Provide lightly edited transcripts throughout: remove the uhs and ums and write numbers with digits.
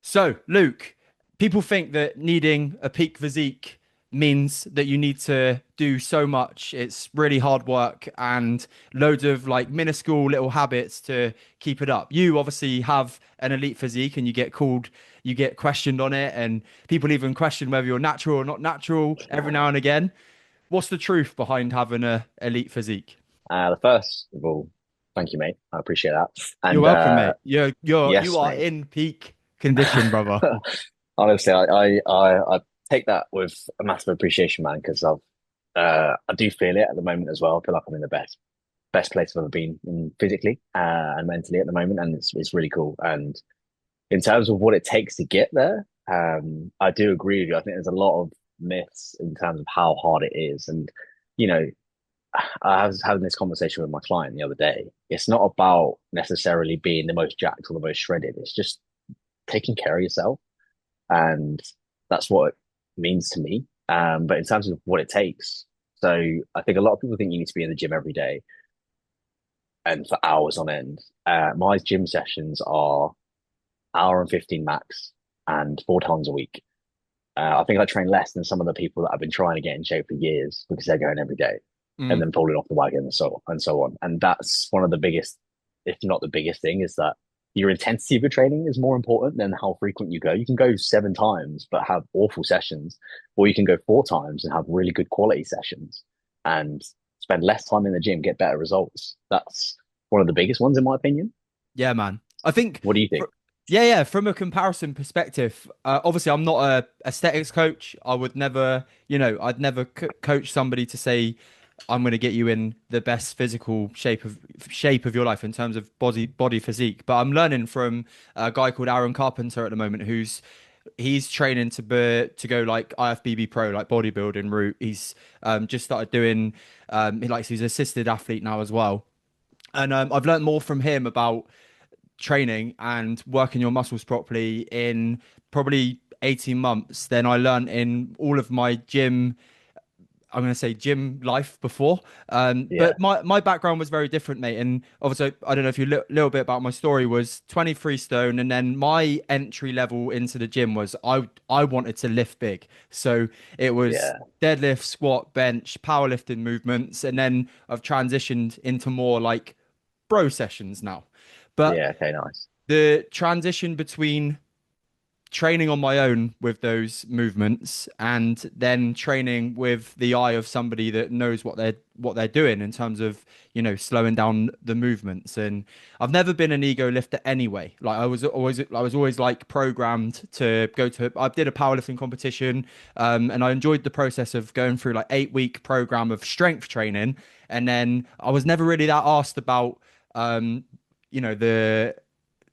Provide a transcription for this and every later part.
So, Luke, people think that needing a peak physique means that you need to do so much. It's really hard work and loads of like minuscule little habits to keep it up. You obviously have an elite physique and you get questioned on it, and people even question whether you're natural or not natural every now and again. What's the truth behind having a elite physique? The first of all, thank you, mate. I appreciate that. You're And welcome, mate. You yes, are mate. in peak condition, brother. Honestly, I take that with a massive appreciation, man, because I do feel it at the moment as well. I feel like I'm in the best place I've ever been in physically and mentally at the moment, and it's really cool. And in terms of what it takes to get there, I do agree with you. I think there's a lot of myths in terms of how hard it is, and you know, I was having this conversation with my client the other day. It's not about necessarily being the most jacked or the most shredded. It's just taking care of yourself. And that's what it means to me. But in terms of what it takes, so I think a lot of people think you need to be in the gym every day and for hours on end. My gym sessions are hour and 15 max and 4 times a week. I think I train less than some of the people that I've been trying to get in shape for years because they're going every day and Mm. then falling off the wagon and so on. And that's one of the biggest, if not the biggest thing, is that your intensity of your training is more important than how frequent you go. You can go 7 times but have awful sessions, or you can go 4 times and have really good quality sessions and spend less time in the gym, get better results. That's one of the biggest ones in my opinion. Yeah, man. I think, What do you think? yeah, yeah. From a comparison perspective, obviously, I'm not a aesthetics coach. I would never, I'd never coach somebody to say I'm going to get you in the best physical shape of your life in terms of body physique. But I'm learning from a guy called Aaron Carpenter at the moment, who's he's training to go like IFBB pro, like bodybuilding route. He's just started doing he's an assisted athlete now as well. And I've learned more from him about training and working your muscles properly in probably 18 months than I learned in all of my gym. I'm going to say gym life before. Yeah. But my background was very different, mate. And obviously, I don't know if you little bit about my story was 23 stone. And then my entry level into the gym was I wanted to lift big. So it was Yeah. deadlift, squat, bench, powerlifting movements. And then I've transitioned into more like bro sessions now. But Yeah. Okay. Nice. the transition between training on my own with those movements and then training with the eye of somebody that knows what they're doing in terms of slowing down the movements. And I've never been an ego lifter anyway. Like I was always like programmed to go to. I did a powerlifting competition, and I enjoyed the process of going through like 8 week program of strength training, and then I was never really that asked about um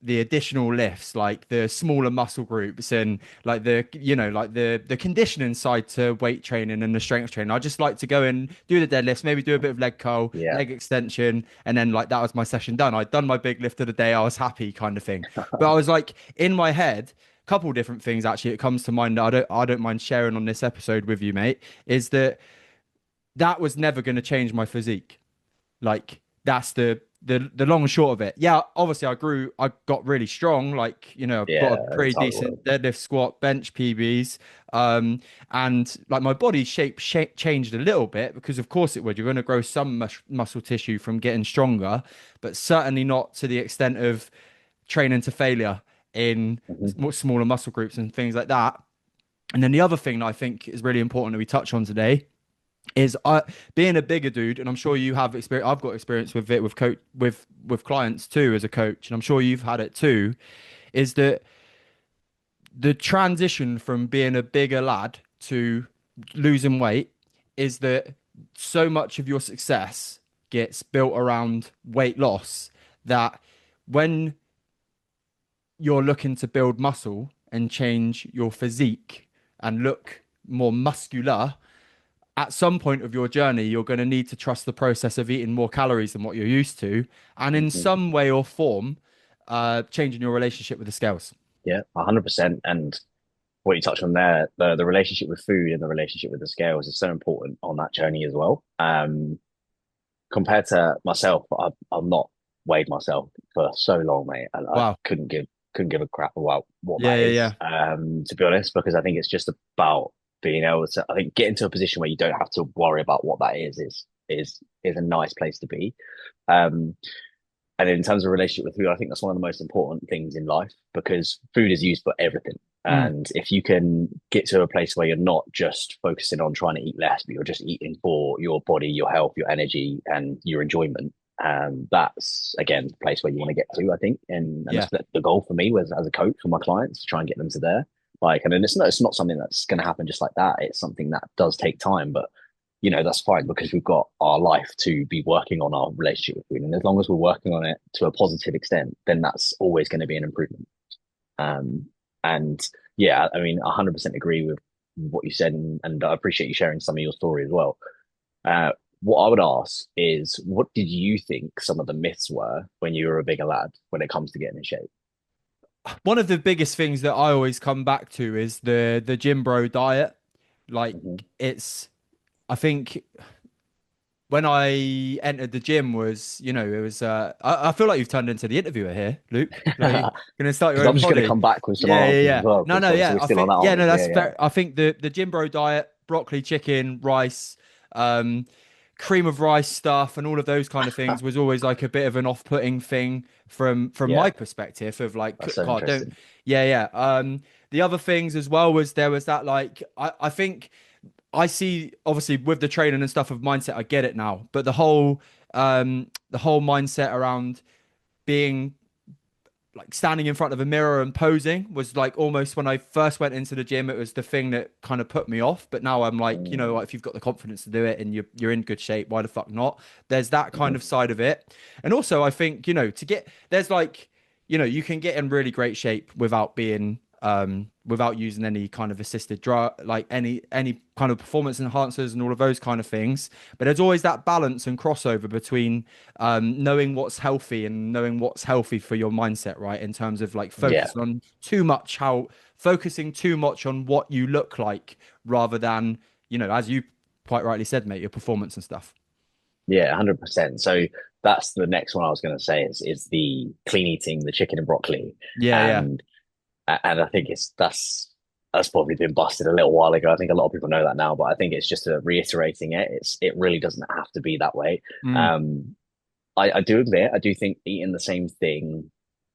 the additional lifts, like the smaller muscle groups and like the conditioning side to weight training and the strength training. I just like to go and do the deadlifts, maybe do a bit of leg curl, Yeah. leg extension, and then like that was my session done. I'd done my big lift of the day, I was happy kind of thing. But I was like in my head, a couple different things actually it comes to mind that I don't mind sharing on this episode with you, mate, is that was never going to change my physique. Like that's the long and short of it. Yeah, obviously I got really strong. Like, I've got a Yeah. pretty That's how it works. decent deadlift, squat, bench PBs. And like my body shape changed a little bit because of course it would. You're going to grow some muscle tissue from getting stronger, but certainly not to the extent of training to failure in Mhm. smaller muscle groups and things like that. And then the other thing that I think is really important that we touch on today is being a bigger dude, and I'm sure you have experience. I've got experience with it with coach with clients too as a coach, and I'm sure you've had it too. Is that the transition from being a bigger lad to losing weight is that so much of your success gets built around weight loss that when you're looking to build muscle and change your physique and look more muscular at some point of your journey, you're going to need to trust the process of eating more calories than what you're used to, and in Mhm. some way or form, changing your relationship with the scales. Yeah, 100%. And what you touched on there, the relationship with food and the relationship with the scales is so important on that journey as well. Compared to myself, I've not weighed myself for so long, mate, and I Wow. couldn't give a crap about what Yeah, that yeah, is, yeah. to be honest, because I think it's just about being able to, I think, get into a position where you don't have to worry about what that is a nice place to be. Um, and in terms of relationship with food, I think that's one of the most important things in life because food is used for everything. Mm, And if you can get to a place where you're not just focusing on trying to eat less, but you're just eating for your body, your health, your energy, and your enjoyment, that's again the place where you want to get to, I think. And yeah. that's the goal for me was as a coach for my clients to try and get them to there. Like, and then it's not something that's going to happen just like that. It's something that does take time, but that's fine because we've got our life to be working on our relationship with food. And as long as we're working on it to a positive extent, then that's always going to be an improvement. Um, and yeah, I mean, 100% agree with what you said. And I appreciate you sharing some of your story as well. Uh, what I would ask is, what did you think some of the myths were when you were a bigger lad when it comes to getting in shape? One of the biggest things that I always come back to is the gym bro diet. Like Hmm. it's I think when I entered the gym was, it was I feel like you've turned into the interviewer here, Luke. Like you're gonna start your Because I'm own just going to poddy. come back with some Yeah, yeah, answers as yeah. well, No, because no, obviously yeah. we're I still on think that, yeah, aren't we? no, Yeah, that's yeah. fair. I think the gym bro diet, broccoli, chicken, rice, um, cream of rice stuff and all of those kind of things was always like a bit of an off-putting thing from Yeah, my perspective of like, that's so God, don't, interesting. yeah, yeah. The other things as well was there was that like I think I see obviously with the training and stuff of mindset, I get it now. But the whole mindset around being like standing in front of a mirror and posing was like almost when I first went into the gym, it was the thing that kind of put me off. But now I'm like, Mm. if you've got the confidence to do it and you're in good shape, why the fuck not? There's that kind of Mhm. side of it. And also I think, to get there's like, you can get in really great shape without using any kind of assisted drug, like any kind of performance enhancers and all of those kind of things. But there's always that balance and crossover between knowing what's healthy and knowing what's healthy for your mindset, right? In terms of like Yeah, focusing too much on what you look like rather than, as you quite rightly said, mate, your performance and stuff. yeah, 100%. So that's the next one I was going to say is the clean eating, the chicken and broccoli, Yeah, yeah. and I think that's probably been busted a little while ago. I think a lot of people know that now, but I think it's just reiterating it. It really doesn't have to be that way. Mm, Um, I do admit, I do think eating the same thing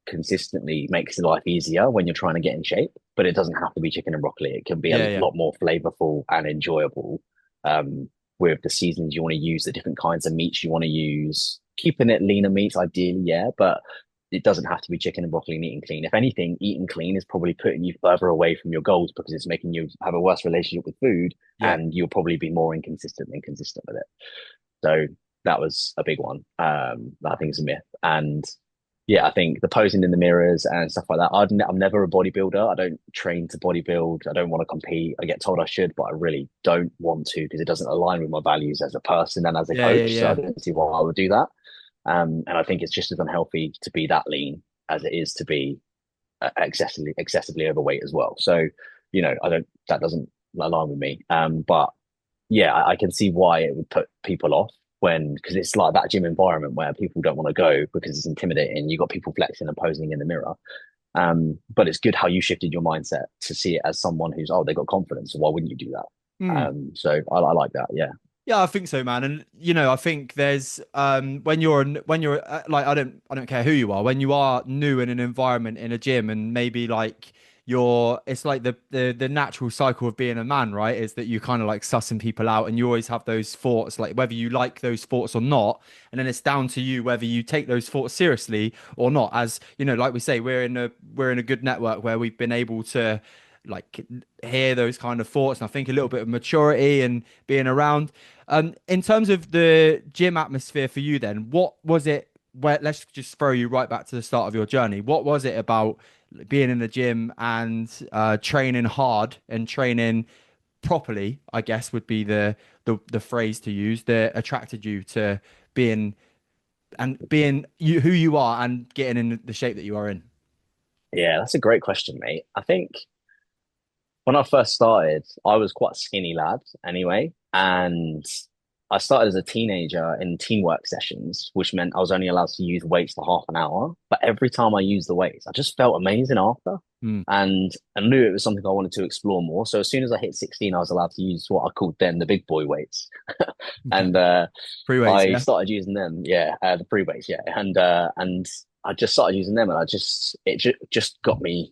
consistently makes life easier when you're trying to get in shape, but it doesn't have to be chicken and broccoli. It can be a yeah, yeah. lot more flavorful and enjoyable, with the seasonings you want to use, the different kinds of meats you want to use, keeping it leaner meats ideally, yeah, but it doesn't have to be chicken and broccoli and eating clean. If anything, eating clean is probably putting you further away from your goals because it's making you have a worse relationship with food Yeah. and you'll probably be more inconsistent than consistent with it. So that was a big one. That I think is a myth. And yeah, I think the posing in the mirrors and stuff like that. I'm never a bodybuilder. I don't train to bodybuild. I don't want to compete. I get told I should, but I really don't want to because it doesn't align with my values as a person and as a Yeah, yeah, coach. So I yeah. don't see why I would do that. And I think it's just as unhealthy to be that lean as it is to be excessively overweight as well. So, I don't that doesn't align with me. But yeah, I can see why it would put people off because it's like that gym environment where people don't want to go because it's intimidating. You got people flexing and posing in the mirror. But it's good how you shifted your mindset to see it as someone who's, oh, they got confidence. So why wouldn't you do that? Mm. So I like that. Yeah. Yeah, I think so, man. And I think there's when you're like I don't care who you are, when you are new in an environment in a gym and maybe like it's like the natural cycle of being a man, right? Is that you kind of like sussing people out and you always have those thoughts, like whether you like those thoughts or not. And then it's down to you whether you take those thoughts seriously or not. As like we say, we're in a good network where we've been able to like hear those kind of thoughts and I think a little bit of maturity and being around in terms of the gym atmosphere for you then what was it where let's just throw you right back to the start of your journey, what was it about being in the gym and training hard and training properly, I guess would be the phrase to use, that attracted you to being being you who you are and getting in the shape that you are in? Yeah, that's a great question, mate. I think when I first started, I was quite a skinny lad anyway. And I started as a teenager in teen work sessions, which meant I was only allowed to use weights for half an hour. But every time I used the weights, I just felt amazing after. Mm. And I knew it was something I wanted to explore more. So as soon as I hit 16, I was allowed to use what I called then the big boy weights. And Free weights, I yeah. started using them, yeah, the free weights, yeah. And I just started using them and just got me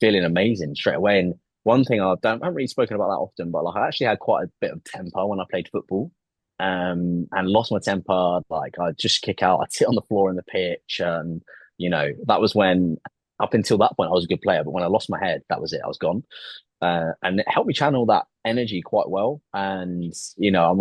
feeling amazing straight away. And one thing I haven't really spoken about that often, but like I actually had quite a bit of temper when I played football. And lost my temper. Like I'd just kick out, I'd sit on the floor in the pitch. That was when up until that point I was a good player, but when I lost my head, that was it. I was gone. And it helped me channel that energy quite well. And I'm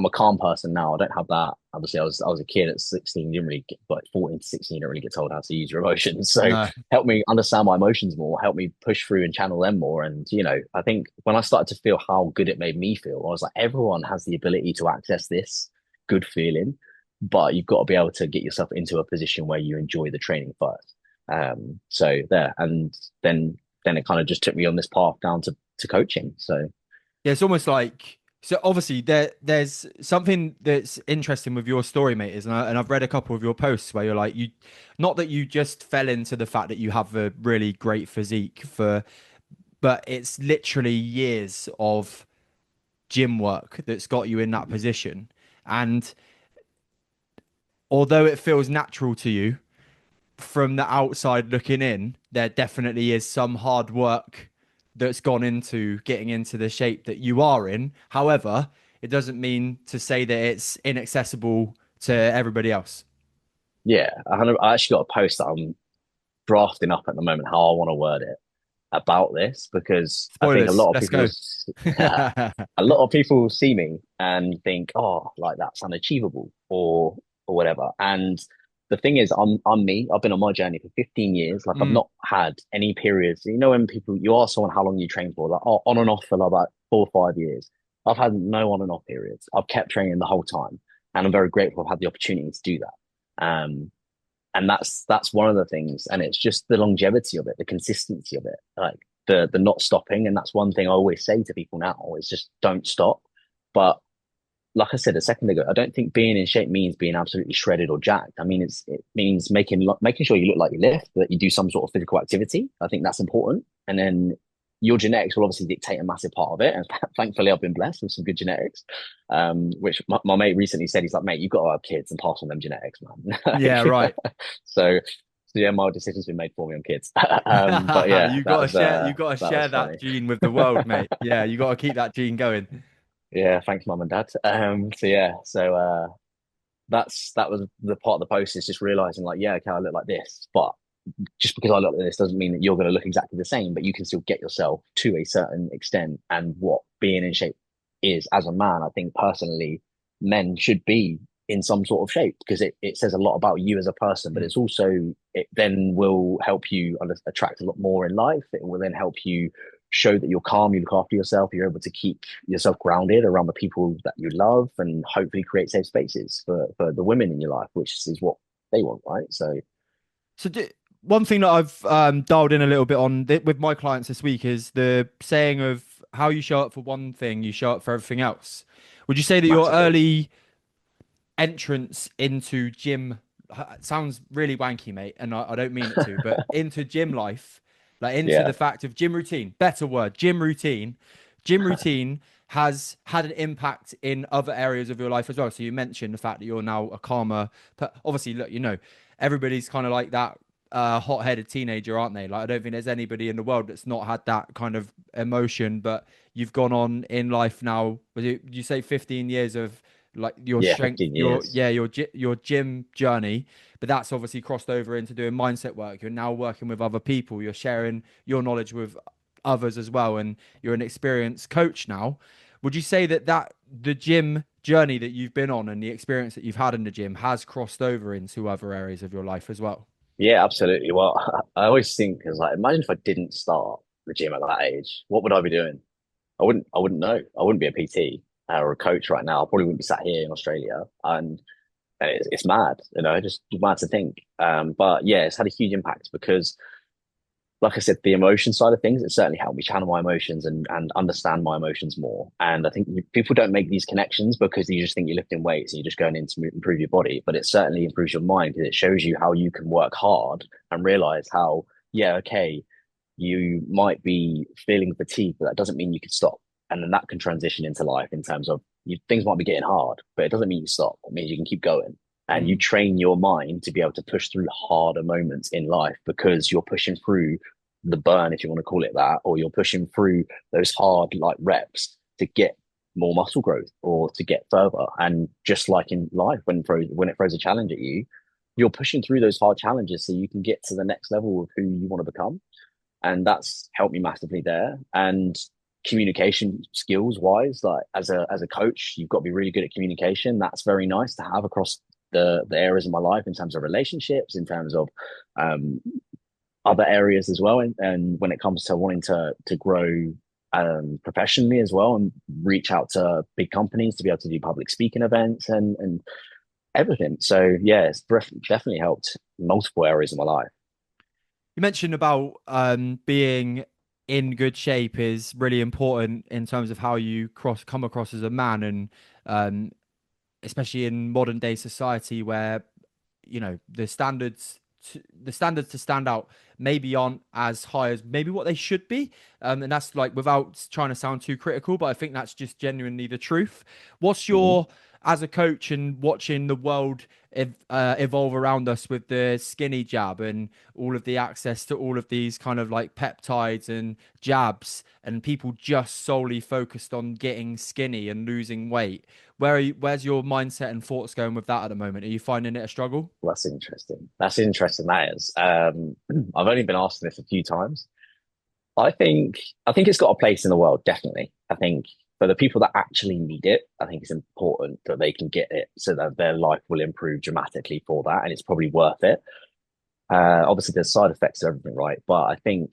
a calm person now. I don't have that. Obviously, I was a kid at 16. Didn't really get, like 14 to 16. Didn't really get told how to use your emotions. So No. help me understand my emotions more. Help me push through and channel them more. And I think when I started to feel how good it made me feel, I was like, everyone has the ability to access this good feeling, but you've got to be able to get yourself into a position where you enjoy the training first. So there, and then it kind of just took me on this path down to coaching. So Yeah, it's almost like so obviously there's something that's interesting with your story, mate, is and I've read a couple of your posts where you're like you not that you just fell into the fact that you have a really great physique for but it's literally years of gym work that's got you in that position. And although it feels natural to you, from the outside looking in, there definitely is some hard work that's gone into getting into the shape that you are in. However, it doesn't mean to say that it's inaccessible to everybody else. yeah, I actually got a post that I'm drafting up at the moment how I want to word it about this because I think a Spoilers, lot of let's people go. a lot of people see me and think, oh, like that's unachievable or whatever. And the thing is, I'm me. I've been on my journey for 15 years. Like I've Mm, not had any periods. When people you ask someone how long you train for, like oh, on and off for like about 4 or 5 years. I've had no on and off periods. I've kept training the whole time, and I'm very grateful I've had the opportunity to do that. And that's one of the things, and it's just the longevity of it, the consistency of it, like the not stopping. And that's one thing I always say to people now is just don't stop. But like I said a second ago, I don't think being in shape means being absolutely shredded or jacked. I mean, it means making sure you look like you lift, that you do some sort of physical activity. I think that's important. And then your genetics will obviously dictate a massive part of it. And thankfully, I've been blessed with some good genetics. Which my mate recently said, he's like, mate, you've got to have kids and pass on them genetics, man. yeah, right. So, yeah, my decision's been made for me on kids. But yeah, You gotta that share was that funny. gene with the world, mate. Yeah, you gotta keep that gene going. Yeah, thanks, mum and dad. That was the part of the post is just realizing like, yeah, okay, I look like this, but just because I look like this doesn't mean that you're going to look exactly the same, but you can still get yourself to a certain extent. And what being in shape is as a man, I think personally, men should be in some sort of shape because it says a lot about you as a person, but Mm. it then will help you attract a lot more in life. It will then help you show that you're calm, you look after yourself, you're able to keep yourself grounded around the people that you love and hopefully create safe spaces for the women in your life, which is what they want, right? So So one thing that I've dialed in a little bit on with my clients this week is the saying of how you show up for one thing, you show up for everything else. Would you say that your massively. early entrance into gym sounds really wanky, mate, and I don't mean it to, but into gym life, like into Yeah. the fact of gym routine, better word, gym routine has had an impact in other areas of your life as well. So you mentioned the fact that you're now a calmer, but obviously, look, everybody's kind of like that hot-headed teenager, aren't they? Like, I don't think there's anybody in the world that's not had that kind of emotion, but you've gone on in life now. You say 15 years of like your Yeah, strength, 15 years. your gym journey, but that's obviously crossed over into doing mindset work. You're now working with other people. You're sharing your knowledge with others as well, and you're an experienced coach now. Would you say that the gym journey that you've been on and the experience that you've had in the gym has crossed over into other areas of your life as well? Yeah, absolutely. Well, I always think is like, imagine if I didn't start the gym at that age, what would I be doing? I wouldn't know. I wouldn't be a PT or a coach right now. I probably wouldn't be sat here in Australia. And it's mad, just mad to think. But yeah, it's had a huge impact because like I said, the emotion side of things, it certainly helped me channel my emotions and understand my emotions more. And I think people don't make these connections because you just think you're lifting weights and you're just going in to improve your body, but it certainly improves your mind because it shows you how you can work hard and realize how, yeah, okay, you might be feeling fatigued, but that doesn't mean you can stop. And then that can transition into life in terms of things might be getting hard, but it doesn't mean you stop. It means you can keep going. And you Mm. train your mind to be able to push through harder moments in life because you're pushing through the burn, if you want to call it that, or you're pushing through those hard like reps to get more muscle growth or to get further. And just like in life, when it throws a challenge at you, you're pushing through those hard challenges so you can get to the next level of who you want to become. And that's helped me massively there. And communication skills wise, like as a coach, you've got to be really good at communication. That's very nice to have across the areas of my life in terms of relationships, in terms of um, other areas as well. And when it comes to wanting to grow professionally as well and reach out to big companies to be able to do public speaking events and everything. So yeah, it's definitely helped multiple areas of my life. You mentioned about being in good shape is really important in terms of how you come across as a man, and um, especially in modern day society where the standards to stand out maybe aren't as high as maybe what they should be, and that's like without trying to sound too critical, but I think that's just genuinely the truth. What's Mhm. your As a coach and watching the world evolve around us with the skinny jab and all of the access to all of these kind of like peptides and jabs, and people just solely focused on getting skinny and losing weight, where's your mindset and thoughts going with that at the moment? Are you finding it a struggle? That's interesting. That's interesting. That is. I've only been asked this a few times. I think I think it's got a place in the world, definitely. I think for the people that actually need it, I think it's important that they can get it so that their life will improve dramatically for that, and it's probably worth it. Obviously, there's side effects to everything, right? But I think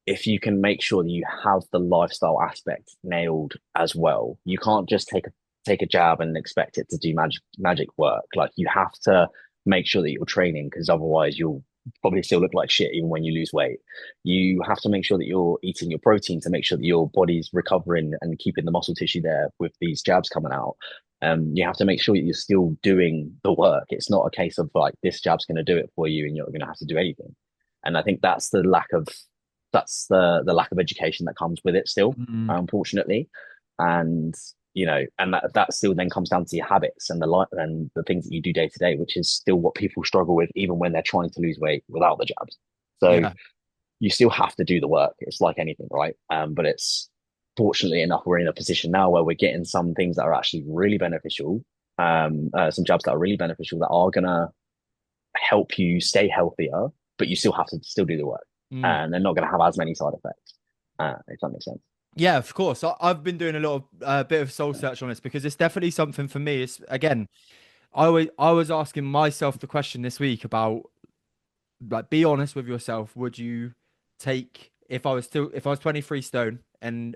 if you can make sure that you have the lifestyle aspect nailed as well, you can't just take a jab and expect it to do magic work. Like you have to make sure that you're training because otherwise you'll probably still look like shit even when you lose weight. You have to make sure that you're eating your protein to make sure that your body's recovering and keeping the muscle tissue there with these jabs coming out. You have to make sure that you're still doing the work. It's not a case of like this jab's going to do it for you and you're going to have to do anything. And I think that's the lack of education that comes with it still, Mm. unfortunately. And and that still then comes down to your habits and the life and the things that you do day to day, which is still what people struggle with, even when they're trying to lose weight without the jabs. So Yeah. you still have to do the work. It's like anything, right? But it's fortunately enough, we're in a position now where we're getting some things that are actually really beneficial, some jabs that are really beneficial that are gonna help you stay healthier, but you still have to still do the work, Mm. and they're not going to have as many side effects. If that makes sense. Yeah, of course. I've been doing a lot of bit of soul search on this because it's definitely something for me. It's again, I was asking myself the question this week about, like, be honest with yourself. Would you take, if I was 23 stone and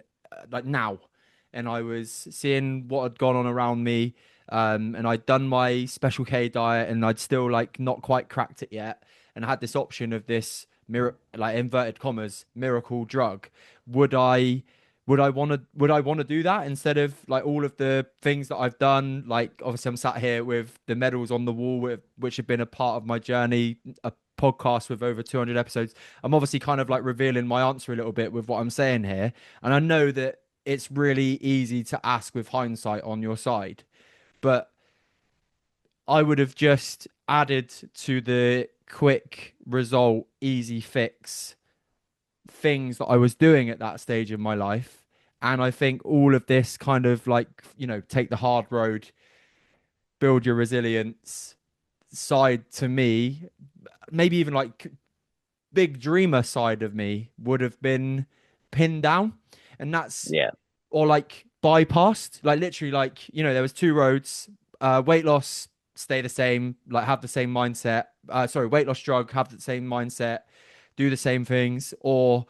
like now, and I was seeing what had gone on around me, and I'd done my special K diet and I'd still like not quite cracked it yet, and I had this option of this mirror, like inverted commas, miracle drug. Would I? Would I want to do that instead of like all of the things that I've done? Like obviously I'm sat here with the medals on the wall which have been a part of my journey, a podcast with over 200 episodes. I'm obviously kind of like revealing my answer a little bit with what I'm saying here. And I know that it's really easy to ask with hindsight on your side, but I would have just added to the quick result, easy fix things that I was doing at that stage of my life. And I think all of this kind of like, take the hard road, build your resilience side to me, maybe even like big dreamer side of me would have been pinned down. And that's, Yeah, or like bypassed, like literally, like, there was two roads, weight loss, stay the same, like have the same mindset. Sorry, weight loss drug, have the same mindset, do the same things, or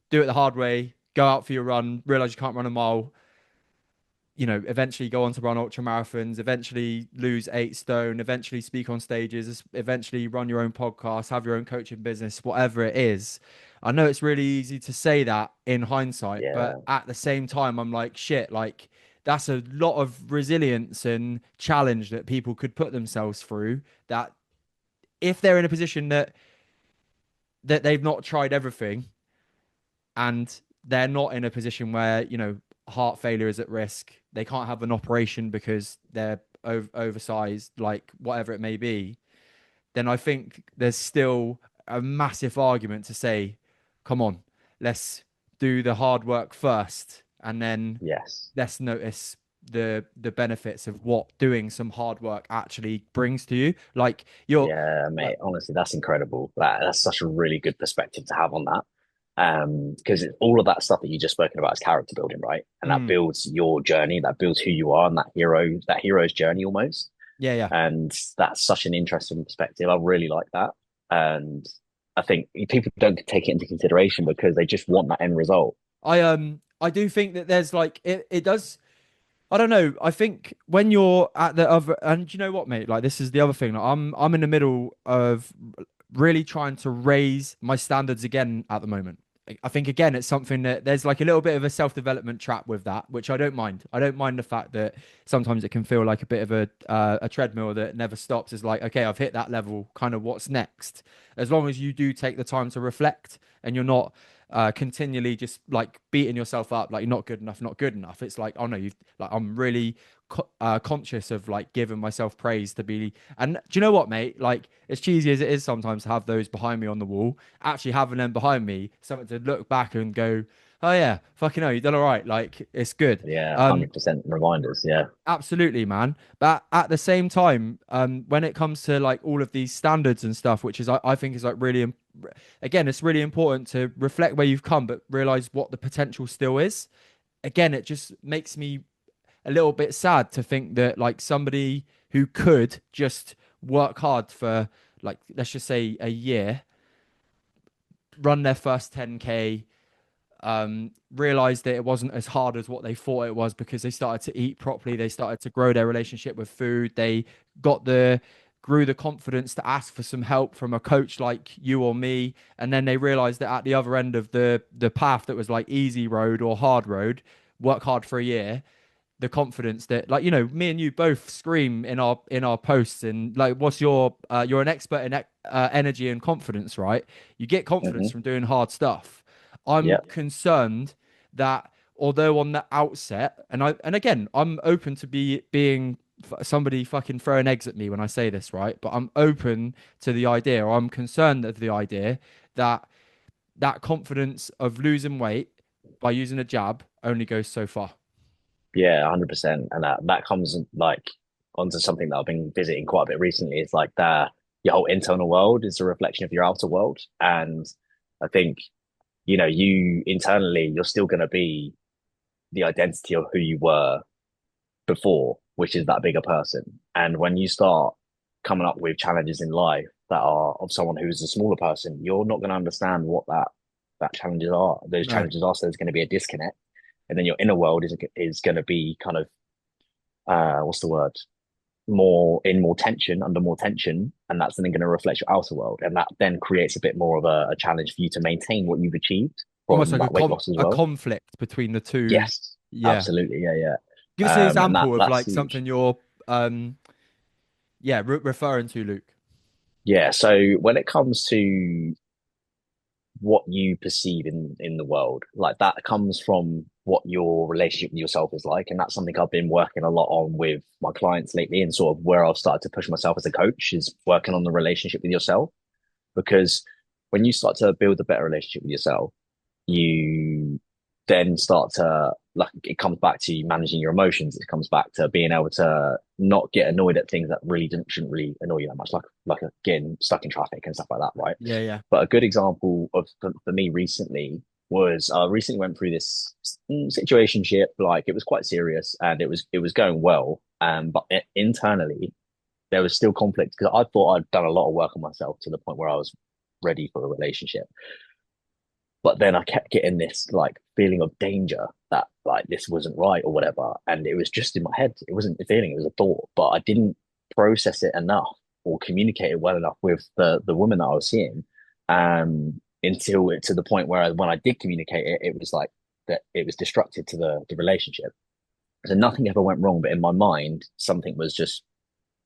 do it the hard way, go out for your run, realize you can't run a mile, eventually go on to run ultra marathons, eventually lose 8 stone, eventually speak on stages, eventually run your own podcast, have your own coaching business, whatever it is. I know it's really easy to say that in hindsight, but Yeah, at the same time, I'm like, shit, like that's a lot of resilience and challenge that people could put themselves through. That if they're in a position that they've not tried everything and they're not in a position where heart failure is at risk, they can't have an operation because they're oversized, like whatever it may be, then I think there's still a massive argument to say, come on, let's do the hard work first and then yes. let's notice the benefits of what doing some hard work actually brings to you. Like you're Yeah, like mate. Honestly, that's incredible. That's such a really good perspective to have on that. Because all of that stuff that you just spoken about is character building, right? And that mm, builds your journey, that builds who you are, and that hero's journey almost. yeah, yeah. And that's such an interesting perspective. I really like that. And I think people don't take it into consideration because they just want that end result. I do think that there's like it does. I don't know. I think when you're at the other, and you know what, mate? Like this is the other thing. Like, I'm in the middle of really trying to raise my standards again at the moment. I think again, it's something that there's like a little bit of a self-development trap with that, which I don't mind. I don't mind the fact that sometimes it can feel like a bit of a treadmill that never stops. Is like, okay, I've hit that level. Kind of what's next? As long as you do take the time to reflect and you're not continually just like beating yourself up, like you're not good enough, not good enough. It's like, oh no, you've like I'm really conscious of like giving myself praise to be. And do you know what, mate? Like as cheesy as it is sometimes to have those behind me on the wall, actually having them behind me, something to look back and go, oh yeah, fucking hell, you done all right. Like it's good. Yeah, 100% reminders. Yeah. Absolutely, man. But at the same time, when it comes to like all of these standards and stuff, which is I think is like really again, it's really important to reflect where you've come, but realize what the potential still is. Again, it just makes me a little bit sad to think that like somebody who could just work hard for like let's just say a year, run their first 10K, realized that it wasn't as hard as what they thought it was because they started to eat properly, they started to grow their relationship with food, they got the grew the confidence to ask for some help from a coach like you or me, and then they realized that at the other end of the path that was like easy road or hard road, work hard for a year, the confidence that like me and you both scream in our posts and like what's your you're an expert in energy and confidence, right? You get confidence Hmm. from doing hard stuff. I'm Yeah. concerned that although on the outset, and again I'm open to being somebody fucking throwing eggs at me when I say this, right? But I'm open to the idea, or I'm concerned of the idea that that confidence of losing weight by using a jab only goes so far. Yeah, 100%. And that comes like onto something that I've been visiting quite a bit recently. It's like that your whole internal world is a reflection of your outer world. And I think, you internally, you're still going to be the identity of who you were before, which is that bigger person. And when you start coming up with challenges in life that are of someone who's a smaller person, you're not going to understand what that challenges are. Those No. challenges are. So there's going to be a disconnect, and then your inner world is going to be kind of what's the word? More tension, under more tension, and that's then going to reflect your outer world, and that then creates a bit more of a challenge for you to maintain what you've achieved Almost from like that weight loss as a well. conflict between the two. Yes, Yeah. absolutely, yeah, yeah. Give us an And that example of that's like huge. something you're yeah, referring to, Luke. Yeah. So when it comes to what you perceive in the world, like that comes from what your relationship with yourself is like, and that's something I've been working a lot on with my clients lately, and sort of where I've started to push myself as a coach is working on the relationship with yourself. Because when you start to build a better relationship with yourself, you then start to like it comes back to managing your emotions. It comes back to being able to not get annoyed at things that really shouldn't really annoy you that much, like getting stuck in traffic and stuff like that, right? Yeah, yeah. But a good example of for me recently was I recently went through this situationship. Like it was quite serious and it was going well. But internally there was still conflict because I thought I'd done a lot of work on myself to the point where I was ready for a relationship. But then I kept getting this like feeling of danger that like this wasn't right or whatever. And it was just in my head. It wasn't a feeling, it was a thought, but I didn't process it enough or communicate it well enough with the woman that I was seeing. Until it to the point where when I did communicate it, it was like that it was destructive to the relationship. So nothing ever went wrong, but in my mind, something was just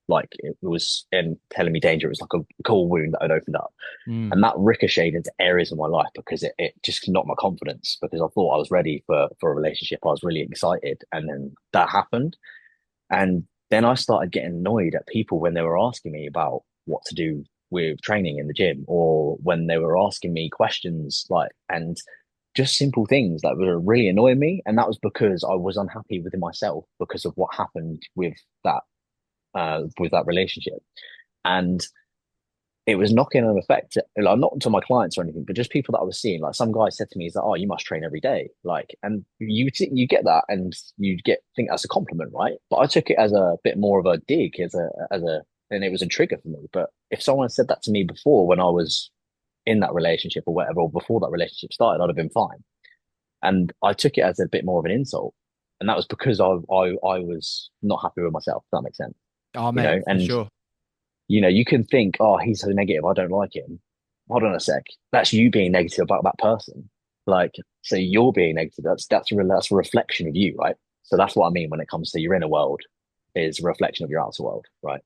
like it was and telling me danger. It was like a cool wound that had opened up. Mm. And that ricocheted into areas of my life because it just knocked my confidence because I thought I was ready for a relationship. I was really excited. And then that happened. And then I started getting annoyed at people when they were asking me about what to do with training in the gym or when they were asking me questions like, and just simple things that were really annoying me. And that was because I was unhappy within myself because of what happened with that relationship. And it was knocking an effect, like not to my clients or anything, but just people that I was seeing. Like some guy said to me, "He's like, oh, you must train every day." Like, and you get that, and you get think that's a compliment, right? But I took it as a bit more of a dig, and it was a trigger for me. But if someone said that to me before, when I was in that relationship or whatever, or before that relationship started, I'd have been fine. And I took it as a bit more of an insult, and that was because I was not happy with myself. If that makes sense, Oh, you mate, know. for And sure. you can think, oh, he's so negative, I don't like him. Hold on a sec. That's you being negative about that person. Like, so you're being negative. That's a reflection of you, right? So that's what I mean when it comes to your inner world is a reflection of your outer world, right?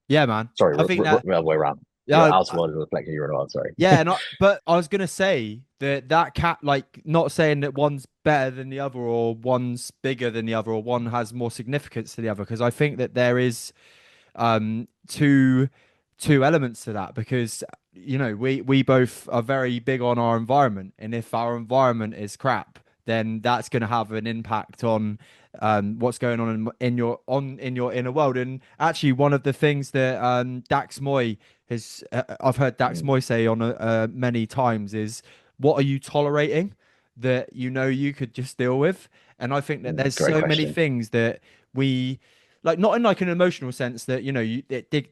Yeah, man. Sorry, I think that. the other way around. Your Yeah, outer world is a reflection of your inner world. Sorry. yeah, and but I was gonna say that that cat, like, not saying that one's better than the other, or one's bigger than the other, or one has more significance to the other, because I think that there is two elements to that, because we both are very big on our environment, and if our environment is crap, then that's going to have an impact on what's going on in your inner world. And actually, one of the things that Dax Moy has I've heard Dax Mm, Moy say on many times is, what are you tolerating that you could just deal with? And I think that there's great so many question. things that we, like, not in like an emotional sense that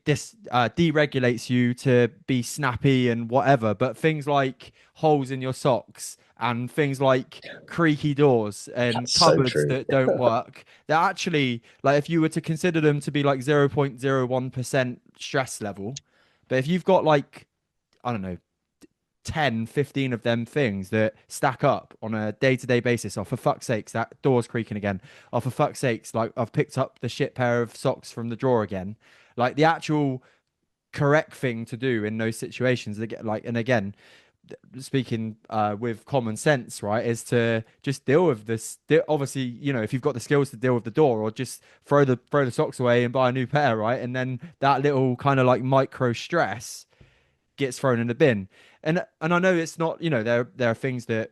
this deregulates you to be snappy and whatever, but things like holes in your socks and things like creaky doors and That's so cupboards true. that don't work, that actually, like, if you were to consider them to be like 0.01% stress level, but if you've got like, I don't know, 10, 15 of them things that stack up on a day-to-day basis. Oh, for fuck's sakes, that door's creaking again. Oh, for fuck's sakes, like, I've picked up the shit pair of socks from the drawer again. Like, the actual correct thing to do in those situations, like, and again, speaking with common sense, right, is to just deal with this. Obviously, if you've got the skills to deal with the door, or just throw the socks away and buy a new pair, right? And then that little kind of like micro stress gets thrown in the bin. And I know it's not, there are things that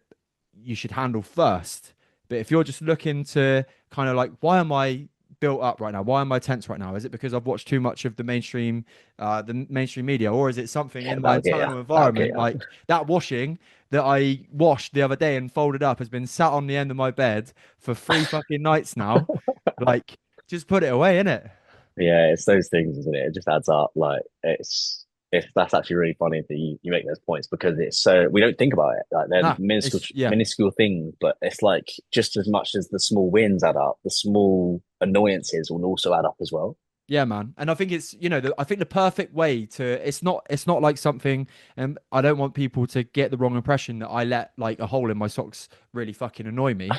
you should handle first. But if you're just looking to kind of like, why am I built up right now? Why am I tense right now? Is it because I've watched too much of the mainstream media, or is it something in my That'll get you. internal That'll get environment, you. like that washing that I washed the other day and folded up has been sat on the end of my bed for 3 fucking nights now? Like, just put it away, innit? Yeah, it's those things, isn't it? It just adds up. Like it's that's actually really funny that you make those points because it's so we don't think about it. Like they're Nah, minuscule it's yeah. minuscule things, but it's like just as much as the small wins add up, the small annoyances will also add up as well. Yeah, man. And I think it's, I think the perfect way to, it's not like something, and I don't want people to get the wrong impression that I let like a hole in my socks really fucking annoy me.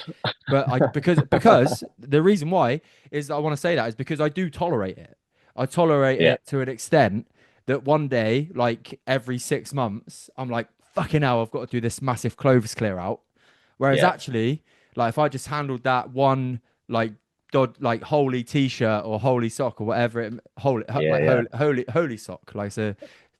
But because the reason why is that I want to say that is because I do tolerate it. I tolerate Yeah, it to an extent that one day, like every 6 months, I'm like, fucking hell, I've got to do this massive clothes clear out. Whereas yeah, actually, like, if I just handled that one, like, like holy t-shirt or holy sock or whatever, yeah, like yeah. holy sock, like, so,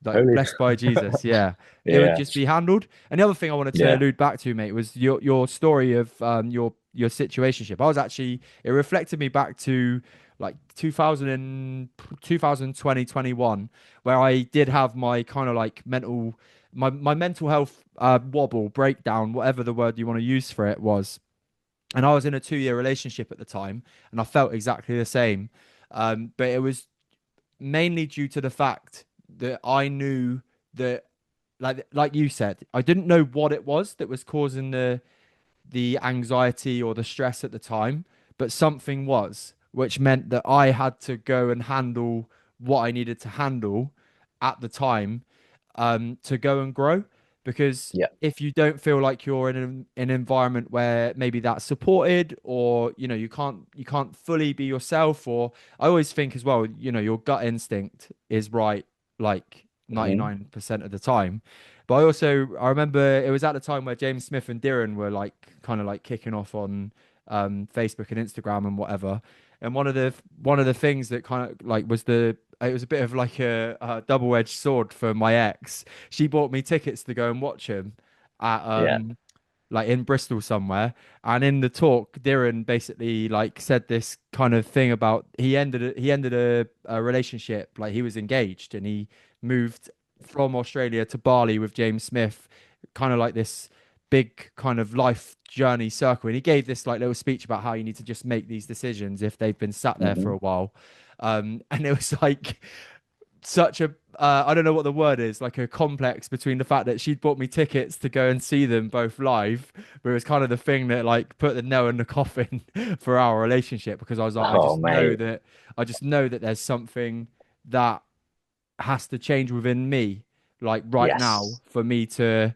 like, Holy, blessed by Jesus, yeah, it would yeah, just be handled. And the other thing I wanted to yeah, allude back to, mate, was your story of your situationship. I was actually, it reflected me back to like 2020 21, where I did have my kind of like my mental health wobble, breakdown, whatever the word you want to use for it was. And I was in a 2 year relationship at the time, and I felt exactly the same. But it was mainly due to the fact that I knew that, like you said, I didn't know what it was that was causing the anxiety or the stress at the time, but something was, which meant that I had to go and handle what I needed to handle at the time, to go and grow. Because Yeah. if you don't feel like you're in an environment where maybe that's supported, or you can't fully be yourself, or I always think as well, your gut instinct is right like Hmm. 99% of the time. But I remember it was at the time where James Smith and Dirren were like kind of like kicking off on Facebook and Instagram and whatever. And one of the things that kind of like it was a bit of like a double-edged sword for my ex. She bought me tickets to go and watch him at Yeah. like in Bristol somewhere. And in the talk, Dirren basically like said this kind of thing about he ended a relationship, like he was engaged and he moved from Australia to Bali with James Smith, kind of like this big kind of life journey circle. And he gave this like little speech about how you need to just make these decisions if they've been sat there for Hmm. a while. And it was like such a I don't know what the word is, like a complex between the fact that she'd bought me tickets to go and see them both live, but it was kind of the thing that like put the nail in the coffin for our relationship, because I was like, Oh, mate. I just know that there's something that has to change within me, like right now, Yes. for me to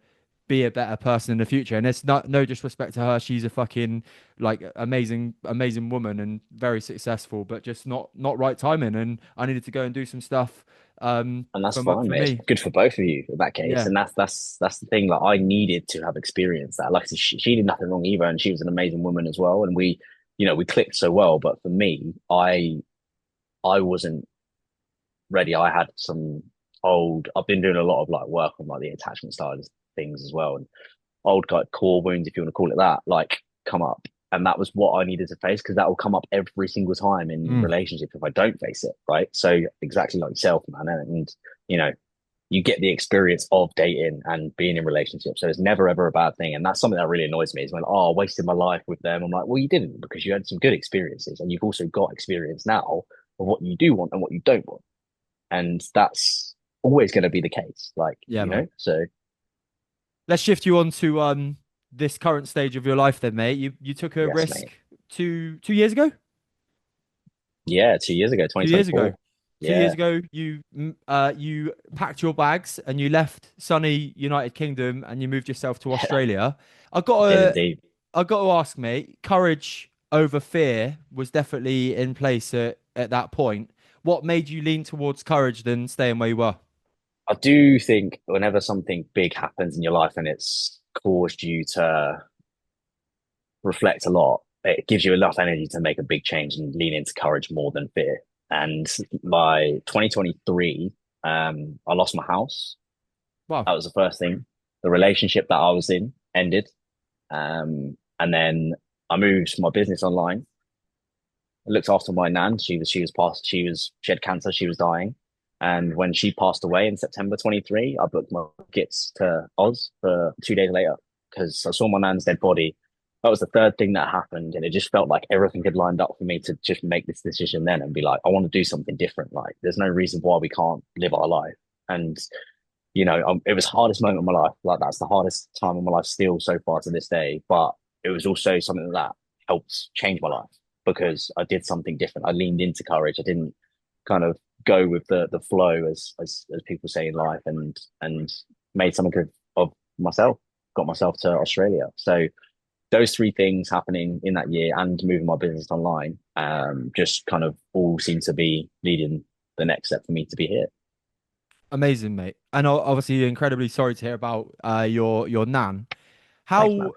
be a better person in the future. And it's not no disrespect to her. She's a fucking like amazing, amazing woman and very successful, but just not right timing. And I needed to go and do some stuff And that's for fine, for mate. It's me. good for both of you in that case. Yeah. And that's the thing. Like I needed to have experienced that. Like I said, she did nothing wrong either, and she was an amazing woman as well. And we clicked so well. But for me, I wasn't ready. I had some old. I've been doing a lot of like work on like the attachment style of things as well, and old like core wounds, if you want to call it that, like come up. And that was what I needed to face because that will come up every single time in Mm. relationship if I don't face it, right? So exactly like yourself, man. And you know, you get the experience of dating and being in relationships. So it's never ever a bad thing. And that's something that really annoys me is when, oh, I wasted my life with them. I'm like, well, you didn't because you had some good experiences and you've also got experience now of what you do want and what you don't want. And that's always going to be the case. Like, Yeah, mate. so Let's shift you on to this current stage of your life then, mate. You took a yes, risk mate. 2 years ago? Yeah, 2 years ago, 2 years ago. 2024. 2 years Yeah, ago, you packed your bags and you left sunny United Kingdom and you moved yourself to yeah, Australia. I I did gotta indeed. I got to ask, mate, courage over fear was definitely in place at that point. What made you lean towards courage than staying where you were? I do think whenever something big happens in your life and it's caused you to reflect a lot, it gives you enough energy to make a big change and lean into courage more than fear. And by 2023, I lost my house. Wow. That was the first thing. The relationship that I was in ended. And then I moved my business online. I looked after my nan. She had cancer. She was dying. And when she passed away in September 23, I booked my tickets to Oz for 2 days later because I saw my nan's dead body. That was the third thing that happened. And it just felt like everything had lined up for me to just make this decision then and be like, I want to do something different. Like, there's no reason why we can't live our life. And, it was the hardest moment of my life. Like, that's the hardest time of my life still so far to this day. But it was also something that helped change my life because I did something different. I leaned into courage. I didn't kind of go with the flow as people say in life and made something of myself, got myself to Australia. So those three things happening in that year and moving my business online just kind of all seem to be leading the next step for me to be here. Amazing, mate. And obviously incredibly sorry to hear about your nan. Thanks, man.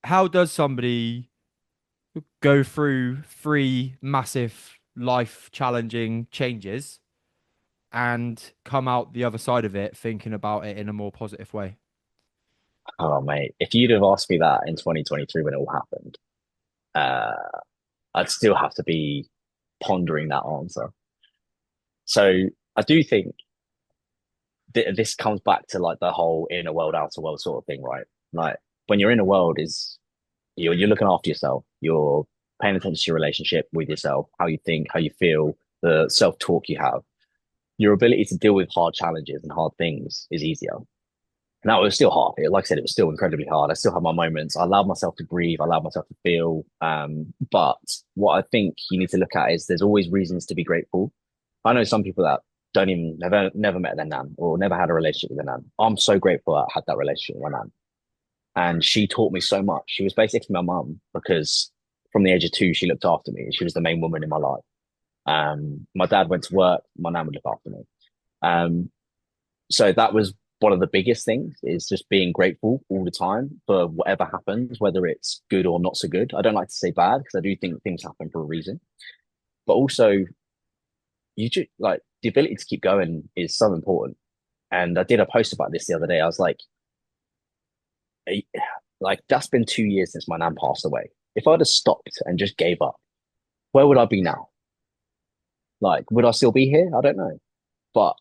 How does somebody go through three massive life challenging changes and come out the other side of it thinking about it in a more positive way? Oh, mate, if you'd have asked me that in 2023 when it all happened, uh, I'd still have to be pondering that answer. So I do think this comes back to like the whole inner world, outer world sort of thing, right? Like when you're in a world is you're looking after yourself, you're paying attention to your relationship with yourself, how you think, how you feel, the self-talk you have. Your ability to deal with hard challenges and hard things is easier. Now it was still hard. Like I said, it was still incredibly hard. I still had my moments. I allowed myself to breathe. I allowed myself to feel. But what I think you need to look at is there's always reasons to be grateful. I know some people that don't even never met their nan or never had a relationship with their nan. I'm so grateful that I had that relationship with my nan, and she taught me so much. She was basically my mum because from the age of 2, she looked after me. She was the main woman in my life. My dad went to work. My nan would look after me. Um, so that was one of the biggest things is just being grateful all the time for whatever happens, whether it's good or not so good. I don't like to say bad because I do think things happen for a reason, but also you just like the ability to keep going is so important. And I did a post about this the other day. I was eh, like that's been 2 years since my nan passed away. If I'd have stopped and just gave up, where would I be now? Like, would I still be here? I don't know. But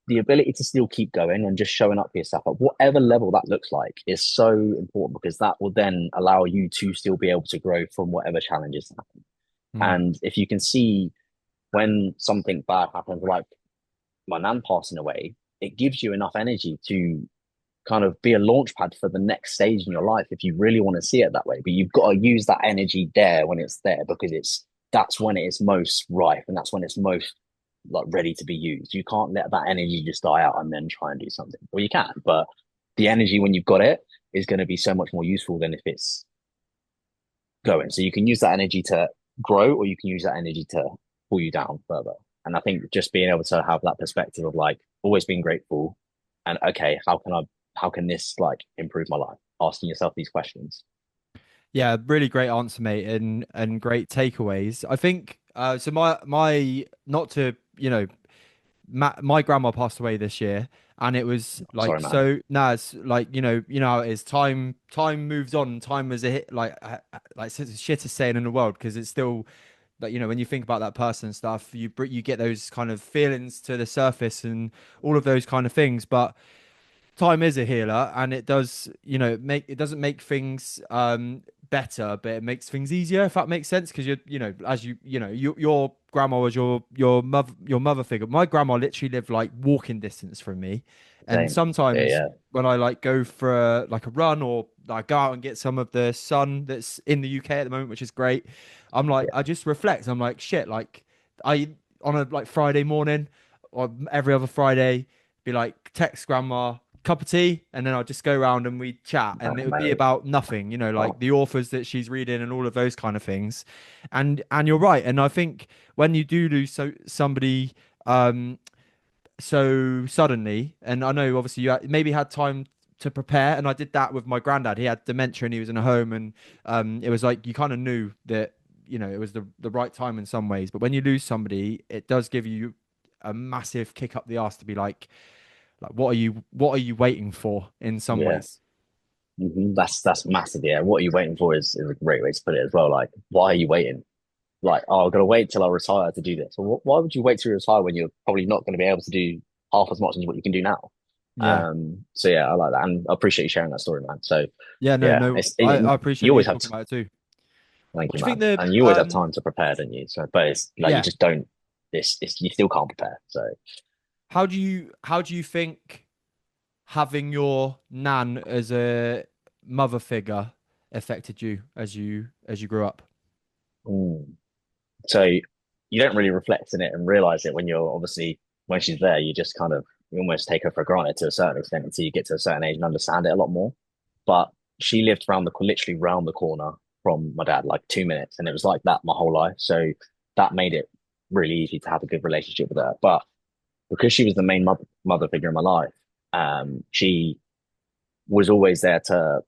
the ability to still keep going and just showing up for yourself at whatever level that looks like is so important because that will then allow you to still be able to grow from whatever challenges happen. Mm. And if you can see when something bad happens, like my nan passing away, it gives you enough energy to kind of be a launch pad for the next stage in your life if you really want to see it that way. But you've got to use that energy there when it's there because that's when it is most ripe and that's when it's most like ready to be used. You can't let that energy just die out and then try and do something. Well, you can, but the energy when you've got it is going to be so much more useful than if it's going. So you can use that energy to grow, or you can use that energy to pull you down further. And I think just being able to have that perspective of like always being grateful and okay, how can this like improve my life? Asking yourself these questions. Yeah, really great answer, mate, and great takeaways. I think so my not to, my grandma passed away this year, and it was like Sorry, man. so now it's like how it is. Time moves on. Time is a hit like such the shittest saying in the world because it's still like when you think about that person and stuff, you get those kind of feelings to the surface and all of those kind of things, but time is a healer, and it does make it doesn't make things better, but it makes things easier, if that makes sense, because as your grandma was your mother figure. My grandma literally lived like walking distance from me, and Same. Yeah, sometimes yeah, when I like go for like a run or like go out and get some of the sun that's in the UK at the moment, which is great, I'm like, yeah. I just reflect, I'm like, shit, like I on a like Friday morning or every other Friday be like text grandma, cup of tea, and then I'll just go around and we'd chat, and it would be Mate. about nothing, like Oh, the authors that she's reading and all of those kind of things. And you're right, and I think when you do lose somebody um so suddenly, and I know obviously you maybe had time to prepare, and I did that with my granddad. He had dementia and he was in a home, and it was like you kind of knew that it was the right time in some ways, but when you lose somebody, it does give you a massive kick up the ass to be like what are you waiting for in some yeah. ways? That's massive. Yeah. What are you waiting for is a great way to put it as well. Like, why are you waiting? Like, oh, I've got to wait till I retire to do this. Well, why would you wait to retire when you're probably not going to be able to do half as much as what you can do now? Yeah. So yeah, I like that, and I appreciate you sharing that story, man. So Yeah, no, yeah, no, I you appreciate you always have talking about it too. thank What you, do you think man, the and you always have time to prepare, don't you? So, but it's like you yeah, just don't. It's you still can't prepare. So how do you think having your nan as a mother figure affected you as you grew up? mm. So you don't really reflect in it and realize it when you're obviously when she's there. You just kind of you almost take her for granted to a certain extent until you get to a certain age and understand it a lot more. But she lived literally round the corner from my dad, like 2 minutes, and it was like that my whole life. So that made it really easy to have a good relationship with her. But because she was the main mother figure in my life, she was always there to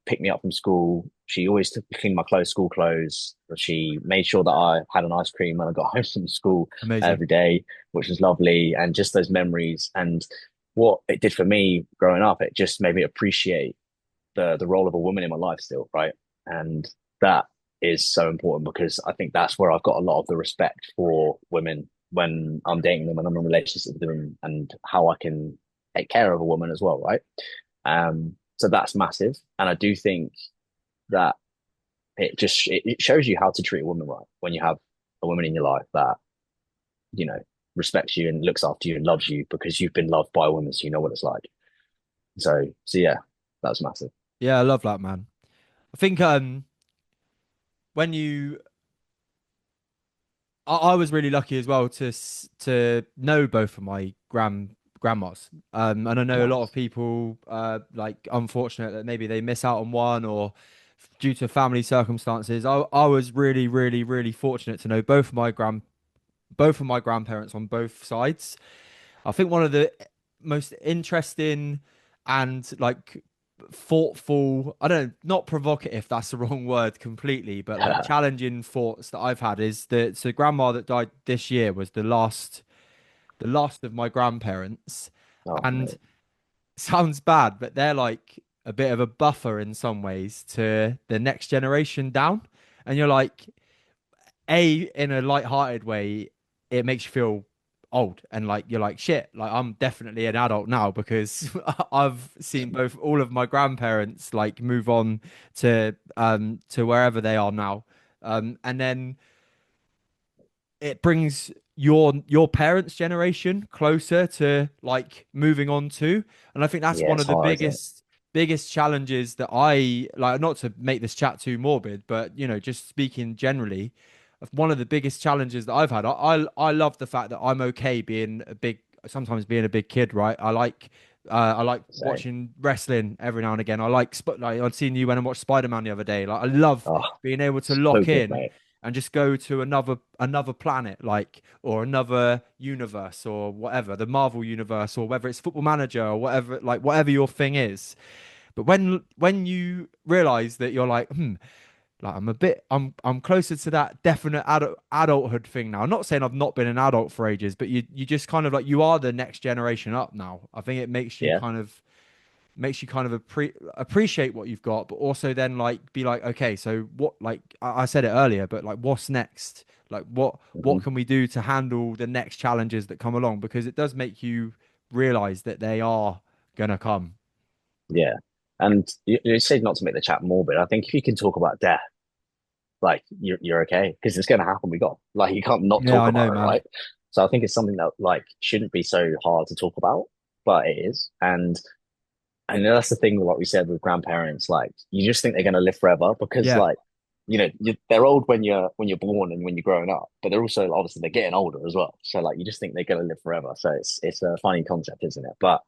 pick me up from school. She always took clean my clothes, school clothes. She made sure that I had an ice cream when I got home from school Amazing. every day, which was lovely. And just those memories and what it did for me growing up, it just made me appreciate the role of a woman in my life still, right? And that is so important because I think that's where I've got a lot of the respect for women when I'm dating them and I'm in relationships with them and how I can take care of a woman as well, right? So that's massive. And I do think that it shows you how to treat a woman right when you have a woman in your life that, you know, respects you and looks after you and loves you because you've been loved by a woman, so you know what it's like. So yeah, that was massive. Yeah, I love that, man. I think when you I was really lucky as well to know both of my grandmas. And I know a lot of Nice. people like unfortunate that maybe they miss out on one or due to family circumstances. I was really, really, really fortunate to know both of my grandparents on both sides. I think one of the most interesting and like thoughtful, I don't know, not provocative, that's the wrong word completely, but like challenging thoughts that I've had is that so grandma that died this year was the last of my grandparents. Oh And mate. sounds bad, but they're like a bit of a buffer in some ways to the next generation down. And you're like, in a light-hearted way, it makes you feel old and like you're like shit. Like I'm definitely an adult now because I've seen both all of my grandparents like move on to wherever they are now. And then it brings your parents' generation closer to like moving on to. And I think that's Yeah, one it's of the hard, isn't it? biggest challenges that I like, not to make this chat too morbid, but just speaking generally, one of the biggest challenges that I've had. I love the fact that I'm okay being a big sometimes being a big kid, right? I like So, watching wrestling every now and again. Like I'd seen you when I watched Spider-Man the other day. Like I love oh, being able to so lock good, in mate. and just go to another planet, like, or another universe or whatever, the Marvel universe, or whether it's Football Manager or whatever, like whatever your thing is. But when you realize that you're like, like I'm closer to that definite adulthood thing now. I'm not saying I've not been an adult for ages, but you just kind of like you are the next generation up now. I think it Yeah. makes you kind of appreciate what you've got, but also then like be like, okay, so what? Like I said it earlier, but like, what's next? Like, what Hmm. can we do to handle the next challenges that come along? Because it does make you realize that they are gonna come. Yeah. And you said not to make the chat morbid. I think if you can talk about death, like you're okay because it's going to happen. We got like you can't not Yeah, talk I about know, it, man. right? So I think it's something that like shouldn't be so hard to talk about, but it is. And that's the thing, like we said with grandparents, like you just think they're going to live forever because Yeah, like they're old when you're born and when you're growing up, but they're also obviously they're getting older as well. So like you just think they're going to live forever. So it's a funny concept, isn't it? But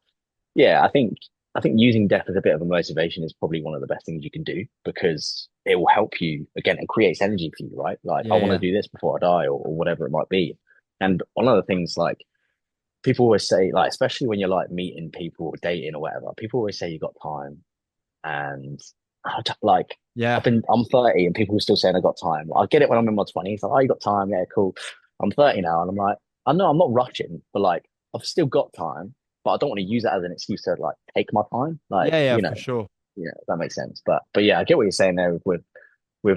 yeah, I think using death as a bit of a motivation is probably one of the best things you can do because it will help you again. It creates energy for you, right? Like I yeah, want to yeah, do this before I die or whatever it might be. And one of the things like people always say, like especially when you're like meeting people or dating or whatever, people always say you got time. And like yeah, I'm 30 and people are still saying I got time. I get it when I'm in my 20s. Like, oh, you got time? Yeah, cool. I'm 30 now, and I'm like, I know I'm not rushing, but like I've still got time, but I don't want to use that as an excuse to like take my time. Like, yeah, yeah, for sure. that makes sense. But yeah, I get what you're saying there with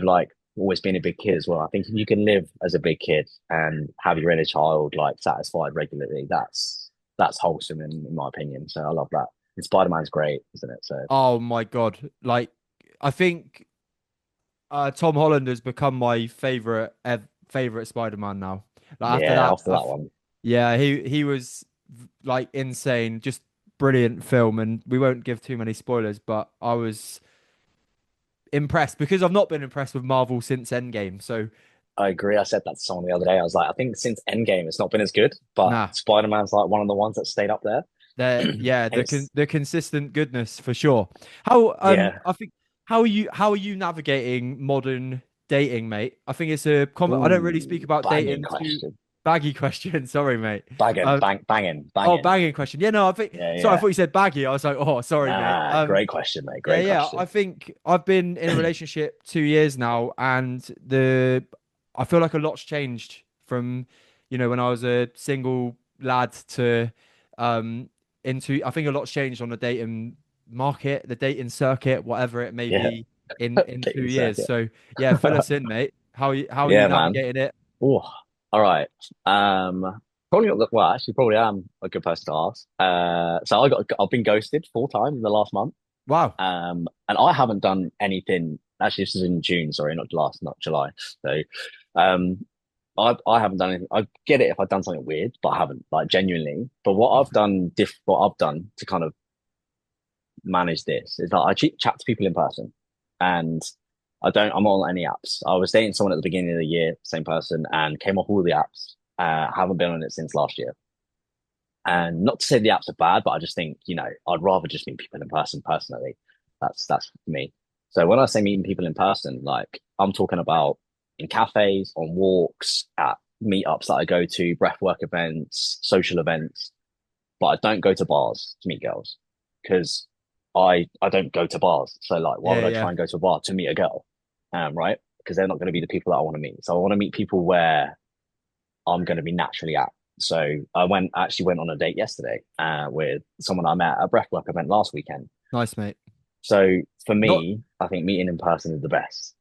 like always being a big kid as well. I think if you can live as a big kid and have your inner child like satisfied regularly, that's wholesome in my opinion. So I love that. And Spider-Man's great, isn't it? So Oh my God, like I think Tom Holland has become my favorite Spider-Man now. Like after yeah, that, after that one. yeah, he was like insane, just brilliant film, and we won't give too many spoilers, but I was impressed because I've not been impressed with Marvel since Endgame. So I agree. I said that to someone the other day. I was like, I think since Endgame, it's not been as good, but nah, Spider-Man's like one of the ones that stayed up there. yeah, And it's the consistent goodness for sure. How yeah, I think how are you navigating modern dating, mate? I think it's I don't really speak ooh, about banging dating too question. baggy question. Sorry, mate. Banging, Um, banging, oh, banging. banging question. Yeah, no, I think. Yeah, Sorry, I yeah. thought you said baggy. I was like, oh, sorry, mate. Nah, great question, mate. Yeah, Great yeah. I question. think I've been in a relationship 2 years now, and I feel like a lot's changed from, when I was a single lad to um into. I think a lot's changed on the dating market, the dating circuit, whatever it may Yeah, be in two dating years. circuit. So yeah, fill us in, mate. How are you Yeah, man. navigating it? Oh, all right. Probably not. Well, actually, probably am a good person to ask. So I've been ghosted 4 times in the last month. Wow. And I haven't done anything. Actually, this is in June. Sorry, not July. So, um, I haven't done anything. I get it if I've done something weird, but I haven't like genuinely. But what I've done to kind of manage this is that I chat to people in person, and I'm not on any apps. I was dating someone at the beginning of the year, same person, and came off all the apps. Haven't been on it since last year. And not to say the apps are bad, but I just think, I'd rather just meet people in person personally. That's me. So when I say meeting people in person, like I'm talking about in cafes, on walks, at meetups that I go to, breathwork events, social events, but I don't go to bars to meet girls because I don't go to bars. So like, why would Yeah, I yeah. try and go to a bar to meet a girl? Right? Because they're not going to be the people that I want to meet. So I want to meet people where I'm going to be naturally at. So I actually went on a date yesterday with someone I met at a breathwork event last weekend. Nice, mate. So for Not, me, I think meeting in person is the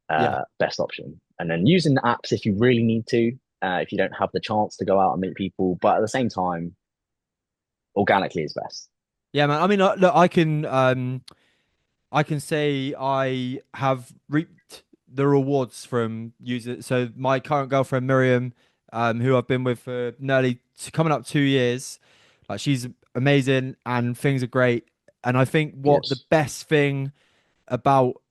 yeah. best option. And then using the apps if you really need to, if you don't have the chance to go out and meet people, but at the same time, organically is best. Yeah, man. I mean, look, I can say I have reaped the rewards from using. So my current girlfriend Miriam, who I've been with for nearly coming up 2 years, like she's amazing and things are great. And I think Good. what the best thing about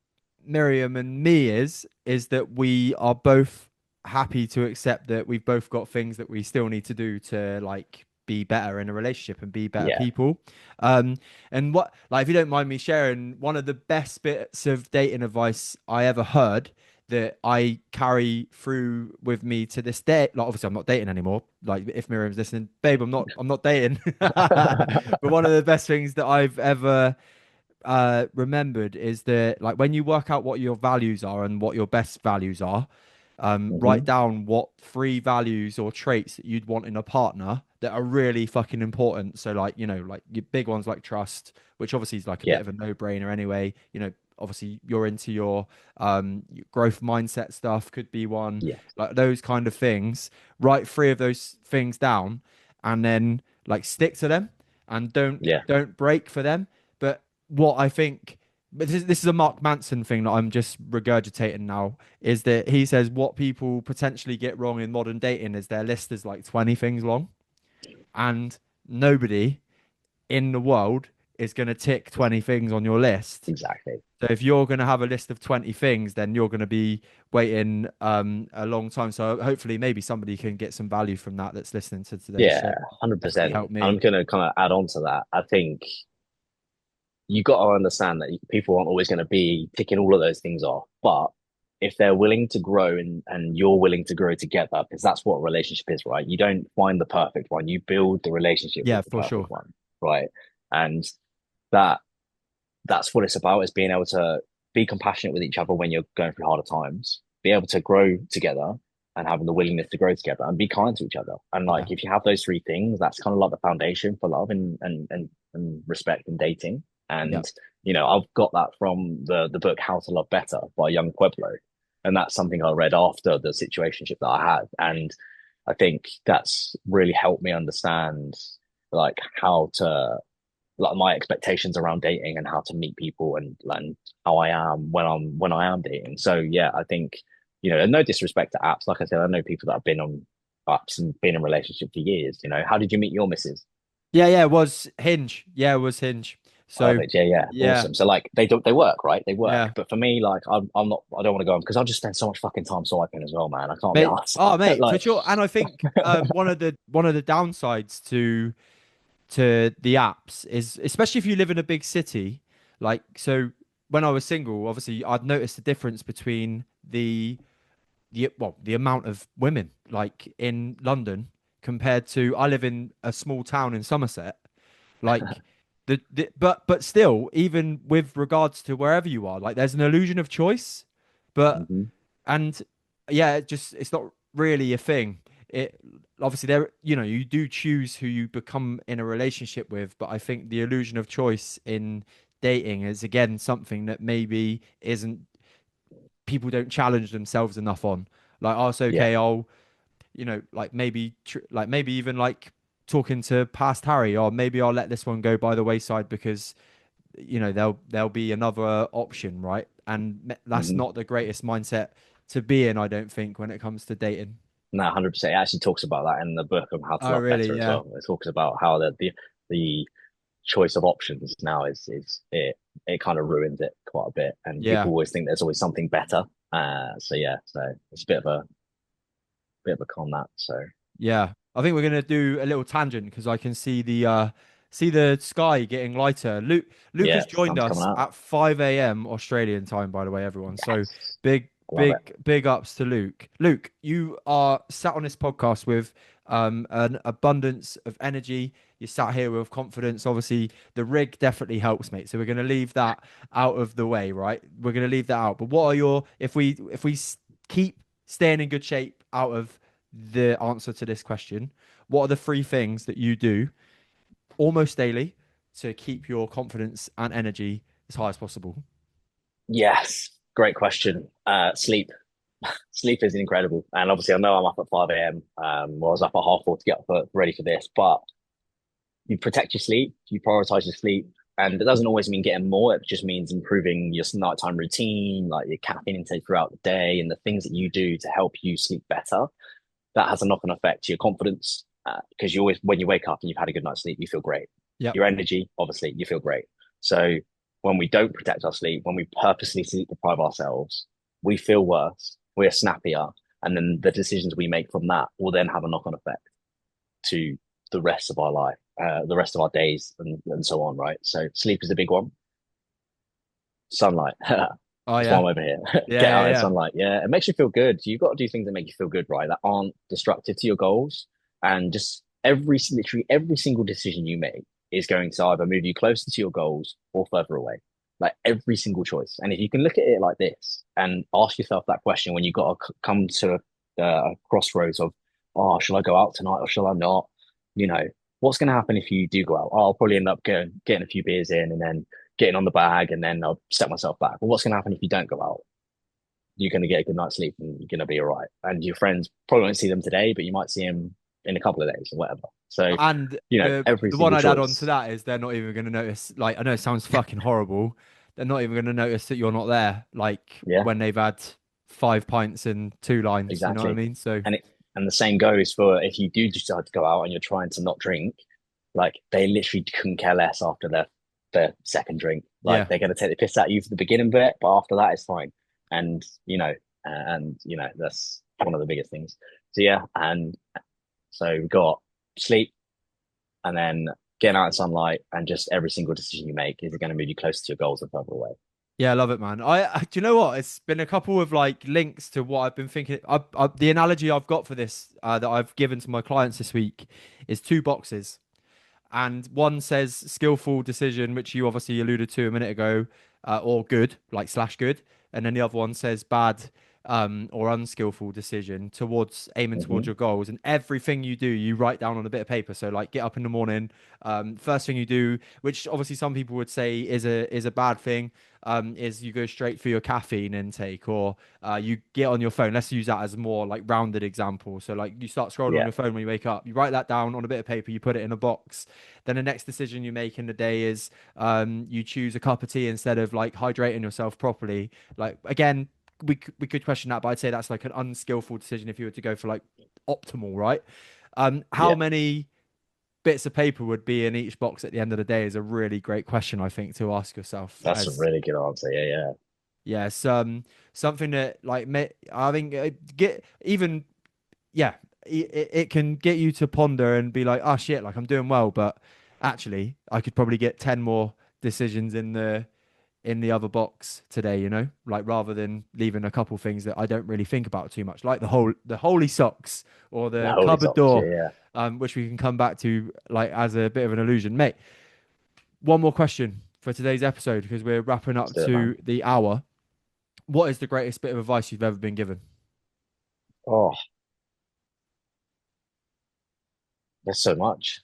Miriam and me is that we are both happy to accept that we've both got things that we still need to do to like be better in a relationship and be better Yeah. people. Um, and what like if you don't mind me sharing, one of the best bits of dating advice I ever heard that I carry through with me to this day. Like obviously I'm not dating anymore. Like if Miriam's listening, babe, I'm not dating. But one of the best things that I've ever remembered is that like when you work out what your values are and what your best values are, write Hmm. down what three values or traits that you'd want in a partner that are really fucking important. So like, like your big ones like trust, which obviously is like a bit Yeah. of a no-brainer anyway. Obviously you're into your growth mindset stuff could be one, Yeah. like those kind of things. Write three of those things down and then like stick to them and don't Yeah. don't break for them. But what I think, but this is a Mark Manson thing that I'm just regurgitating now, is that he says what people potentially get wrong in modern dating is their list is like 20 things long, and nobody in the world is going to tick 20 things on your list. Exactly. So if you're going to have a list of 20 things, then you're going to be waiting a long time. So hopefully maybe somebody can get some value from that that's listening to today's Yeah. show. Definitely 100%. help I'm me. gonna kind of add on to that. I think you got to understand that people aren't always going to be ticking all of those things off. But if they're willing to grow and you're willing to grow together, because that's what a relationship is, right? You don't find the perfect one, you build the relationship Yeah, with the for perfect sure. one, right? And that that's what it's about is being able to be compassionate with each other when you're going through harder times, be able to grow together and having the willingness to grow together and be kind to each other. And like Yeah. if you have those three things, that's kind of like the foundation for love and respect and dating. Yeah. And I've got that from the book How to Love Better by Young Pueblo. And that's something I read after the situationship that I had. And I think that's really helped me understand like how to like my expectations around dating and how to meet people and how I am when I am dating. So yeah, I think and no disrespect to apps. Like I said, I know people that have been on apps and been in relationships for years. How did you meet your missus? Yeah, yeah, it was Hinge. Yeah, it was Hinge. So, Perfect. Yeah, yeah, yeah, awesome. So like they work, right? They work. yeah. But for me, like I'm not. I don't want to go on because I'll just spend so much fucking time swiping as well, man. I can't be Mate, asked. oh mate, for Like, sure. And I think one of the downsides to the apps is especially if you live in a big city, like so when I was single, obviously I'd noticed the difference between the amount of women like in London compared to I live in a small town in Somerset. Like but still, even with regards to wherever you are, like there's an illusion of choice, but mhm. and yeah, it's not really a thing. It obviously there, you do choose who you become in a relationship with, but I think the illusion of choice in dating is again something that maybe isn't people don't challenge themselves enough on. Like, oh, it's Yeah. okay. I'll like maybe like maybe even like talking to past Harry, or maybe I'll let this one go by the wayside because there'll be another option, right? And that's Mhm. not the greatest mindset to be in, I don't think, when it comes to dating. No, 100%. It actually talks about that in the book of How to Oh, Love really? Better as Yeah. well. It talks about how the choice of options now is it kind of ruins it quite a bit, and Yeah. people always think there's always something better. So yeah, so it's a bit of a con that. So Yeah, I think we're gonna do a little tangent because I can see the sky getting lighter. Luke yeah, has joined sun's coming us out. at 5 a.m. Australian time, by the way, everyone. So Yes, big I love it. big ups to Luke. Luke, you are sat on this podcast with an abundance of energy. You sat here with confidence. Obviously, the rig definitely helps, mate. So we're gonna leave that out of the way, right? We're gonna leave that out. But what are your keep staying in good shape out of the answer to this question. What are the three things that you do almost daily to keep your confidence and energy as high as possible? Yes, great question. Sleep. Sleep is incredible, and obviously I know I'm up at 5 a.m. Well, I was up at half 4 to get up ready for this, but you protect your sleep, you prioritize your sleep, and it doesn't always mean getting more. It just means improving your nighttime routine, like your caffeine intake throughout the day, and the things that you do to help you sleep better. That has a knock-on effect to your confidence because you always, when you wake up and you've had a good night's sleep, you feel great. Yep. Your energy, obviously, you feel great. So when we don't protect our sleep, when we purposely sleep deprive ourselves, we feel worse, we're snappier, and then the decisions we make from that will then have a knock-on effect to the rest of our life, the rest of our days, and so on. Right. So sleep is a big one. Sunlight. Oh That's why yeah. I'm over here. Yeah, Get yeah, out in yeah. sunlight. Yeah, it makes you feel good. You've got to do things that make you feel good, right? That aren't destructive to your goals. And just literally every single decision you make is going to either move you closer to your goals or further away. Like every single choice. And if you can look at it like this and ask yourself that question when you got to come to a crossroads of, oh, shall I go out tonight or shall I not? You know, what's going to happen if you do go out? Oh, I'll probably end up getting a few beers in and then getting on the bag, and then I'll set myself back. Well, what's going to happen if you don't go out? You're going to get a good night's sleep and you're going to be all right. And your friends probably won't see them today, but you might see them in a couple of days or whatever. So, And every the one single I'd add on to choice. that is they're not even going to notice. Like I know it sounds fucking horrible. They're not even going to notice that you're not there. Like Yeah, when they've had 5 pints and two lines. You know what I exactly. mean? So And the same goes for if you do decide to go out and you're trying to not drink, like they literally couldn't care less after their second drink. Like yeah, they're going to take the piss out of you for the beginning bit, but after that, it's fine. And that's one of the biggest things. So yeah, and so we've got sleep, and then getting out in sunlight, and just every single decision you make is it going to move you closer to your goals or further away. yeah, I love it, man. Do you know what? It's been a couple of like links to what I've been thinking. The analogy I've got for this that I've given to my clients this week is two boxes. And one says skillful decision, which you obviously alluded to a minute ago, or good, like slash good, and then the other one says bad, or unskillful decision towards aiming towards Hmm. your goals. And everything you do, you write down on a bit of paper. So like get up in the morning, first thing you do, which obviously some people would say is a bad thing, is you go straight for your caffeine intake, or you get on your phone. Let's use that as a more like rounded example. So like you start scrolling on Yeah, your phone when you wake up, you write that down on a bit of paper, you put it in a box. Then the next decision you make in the day is you choose a cup of tea instead of like hydrating yourself properly. Like again, we could question that, but I'd say that's like an unskillful decision if you were to go for like optimal, right? How yeah, many bits of paper would be in each box at the end of the day is a really great question, I think, to ask yourself. that's a As really good answer. Yeah, yeah, yes, something that I think get even yeah, it can get you to ponder and be like, oh shit, like I'm doing well, but actually I could probably get 10 more decisions in the other box today, like rather than leaving a couple things that I don't really think about too much, like the holy socks or the the holy cupboard socks. Yeah, door, yeah. which we can come back to like as a bit of an illusion. Mate, one more question for today's episode because we're wrapping Let's up do it, man. to the hour. What is the greatest bit of advice you've ever been given? Oh, there's so much.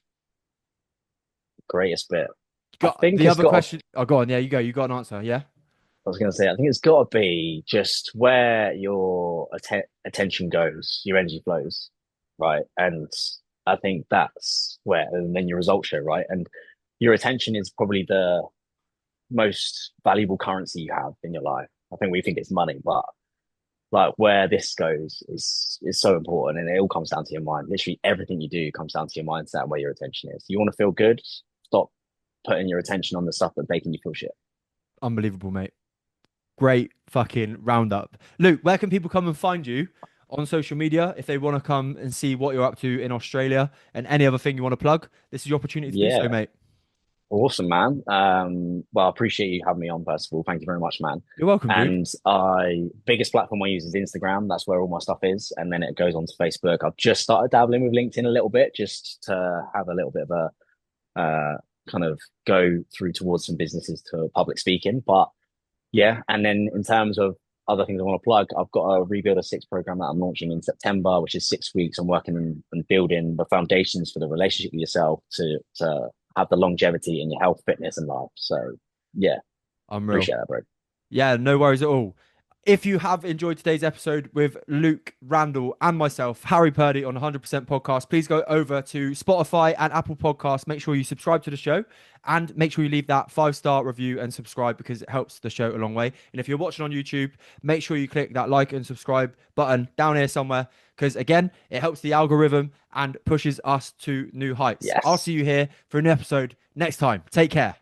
Greatest bit. I Got think the it's other got. question. Oh, go on. Yeah, you go. You got an answer. Yeah. I was going to say, I think it's got to be just where your attention goes, your energy flows, right? And I think that's where, and then your results show, right? And your attention is probably the most valuable currency you have in your life. I think we think it's money, but like where this goes is so important, and it all comes down to your mind. Literally everything you do comes down to your mindset and where your attention is. You want to feel good, stop putting your attention on the stuff that's making you feel shit. Unbelievable, mate. Great fucking roundup. Luke, where can people come and find you on social media if they want to come and see what you're up to in Australia and any other thing you want to plug? This is your opportunity to do so, Yeah, mate. awesome, man. Well, I appreciate you having me on, first of all. Thank you very much, man. You're welcome, dude. And I biggest platform I use is Instagram. That's where all my stuff is, and then it goes on to Facebook. I've just started dabbling with LinkedIn a little bit, just to have a little bit of a kind of go through towards some businesses to public speaking. But yeah, and then in terms of other things I want to plug, I've got a Rebuild a Six program that I'm launching in September, which is 6 weeks. I'm working and building the foundations for the relationship with yourself to have the longevity in your health, fitness, and life. So yeah, Unreal. appreciate that, bro. Yeah, no worries at all. If you have enjoyed today's episode with Luke Randall and myself, Harry Purdy on 100% Podcast, please go over to Spotify and Apple Podcasts. Make sure you subscribe to the show and make sure you leave that 5-star review and subscribe because it helps the show a long way. And if you're watching on YouTube, make sure you click that like and subscribe button down here somewhere because, again, it helps the algorithm and pushes us to new heights. I'll Yes. see you here for an episode next time. Take care.